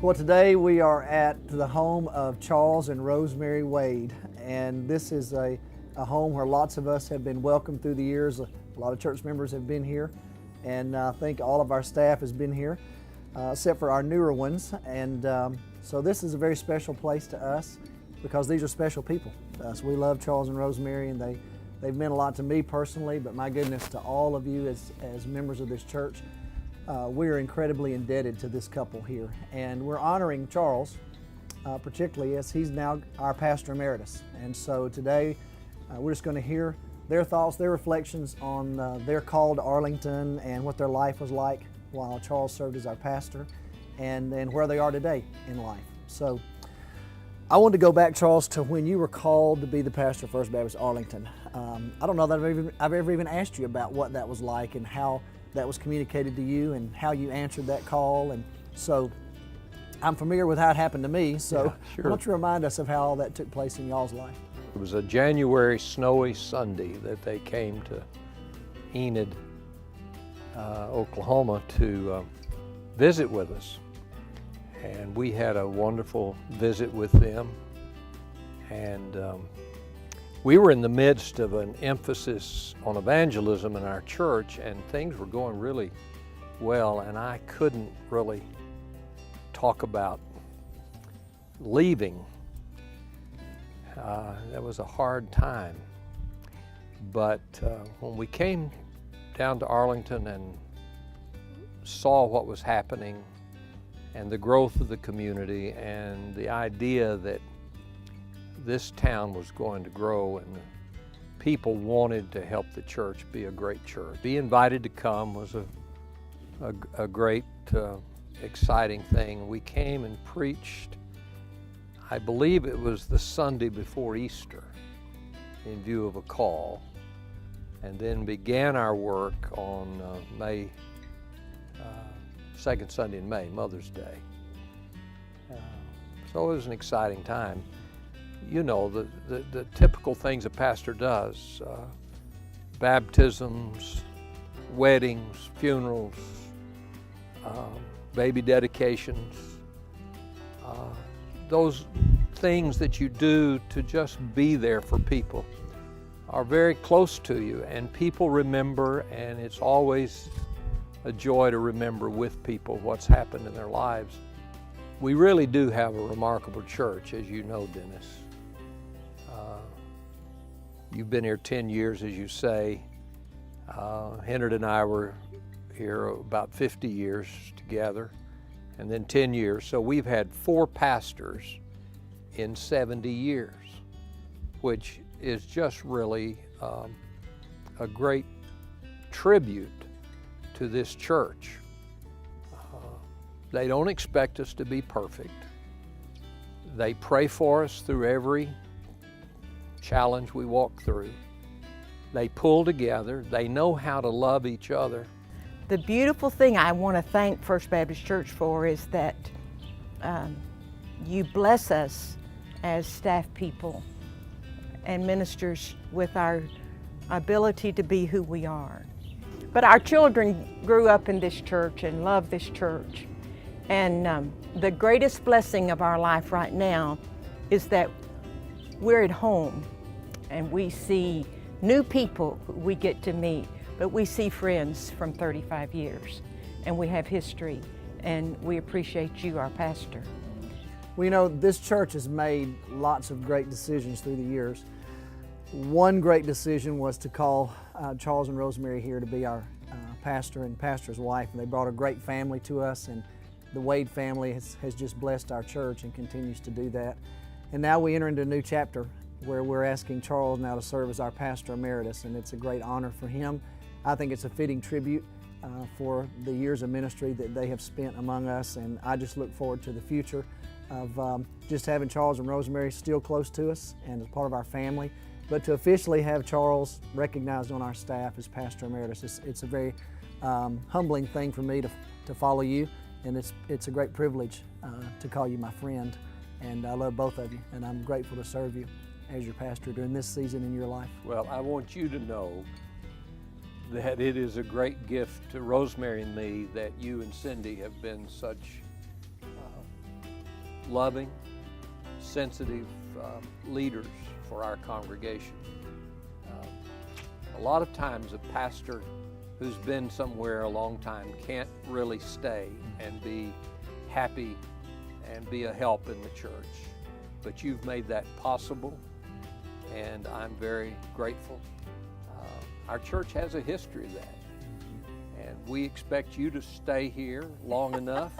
Well, today we are at the home of Charles and Rosemary Wade, and this is a home where lots of us have been welcomed through the years. A lot of church members have been here, and I think all of our staff has been here, except for our newer ones. And so this is a very special place to us because these are special people to us. We love Charles and Rosemary, and they've meant a lot to me personally, but my goodness, to all of you as members of this church. We are incredibly indebted to this couple here, and we're honoring Charles, particularly as he's now our pastor emeritus. And so today we're just going to hear their thoughts, their reflections on their call to Arlington and what their life was like while Charles served as our pastor, and where they are today in life. So I wanted to go back, Charles, to when you were called to be the pastor of First Baptist Arlington. I don't know that I've ever even asked you about what that was like and how that was communicated to you and how you answered that call. And so I'm familiar with how it happened to me, so yeah, sure. Why don't you remind us of how all that took place in y'all's life? It was a January snowy Sunday that they came to Enid, Oklahoma to visit with us. And we had a wonderful visit with them. And we were in the midst of an emphasis on evangelism in our church, and things were going really well, and I couldn't really talk about leaving. That was a hard time. But when we came down to Arlington and saw what was happening and the growth of the community and the idea that this town was going to grow and people wanted to help the church be a great church. Be invited to come was a great, exciting thing. We came and preached, I believe it was the Sunday before Easter, in view of a call, and then began our work on second Sunday in May, Mother's Day. So it was an exciting time. You know, the typical things a pastor does, baptisms, weddings, funerals, baby dedications, those things that you do to just be there for people are very close to you, and people remember, and it's always a joy to remember with people what's happened in their lives. We really do have a remarkable church, as you know, Dennis. You've been here 10 years, as you say. Henry and I were here about 50 years together, and then 10 years. So we've had 4 pastors in 70 years, which is just really a great tribute to this church. They don't expect us to be perfect. They pray for us through every challenge we walk through. They pull together. They know how to love each other. The beautiful thing I want to thank First Baptist Church for is that you bless us as staff people and ministers with our ability to be who we are. But our children grew up in this church and love this church. And the greatest blessing of our life right now is that we're at home and we see new people who we get to meet, but we see friends from 35 years, and we have history, and we appreciate you, our pastor. Well, you know, this church has made lots of great decisions through the years. One great decision was to call Charles and Rosemary here to be our pastor and pastor's wife, and they brought a great family to us, and the Wade family has just blessed our church and continues to do that. And now we enter into a new chapter where we're asking Charles now to serve as our pastor emeritus, and it's a great honor for him. I think it's a fitting tribute for the years of ministry that they have spent among us, and I just look forward to the future of just having Charles and Rosemary still close to us and as part of our family, but to officially have Charles recognized on our staff as pastor emeritus. It's a very humbling thing for me to follow you, and it's a great privilege to call you my friend. And I love both of you, and I'm grateful to serve you as your pastor during this season in your life. Well, I want you to know that it is a great gift to Rosemary and me that you and Cindy have been such loving, sensitive leaders for our congregation. A lot of times a pastor who's been somewhere a long time can't really stay and be happy and be a help in the church. But you've made that possible, and I'm very grateful. Our church has a history of that, and we expect you to stay here long enough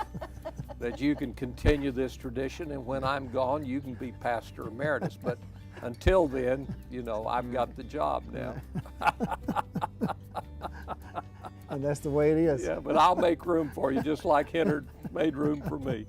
that you can continue this tradition, and when I'm gone, you can be pastor emeritus. But until then, you know, I've got the job now. And that's the way it is. Yeah, but I'll make room for you, just like Hennard made room for me.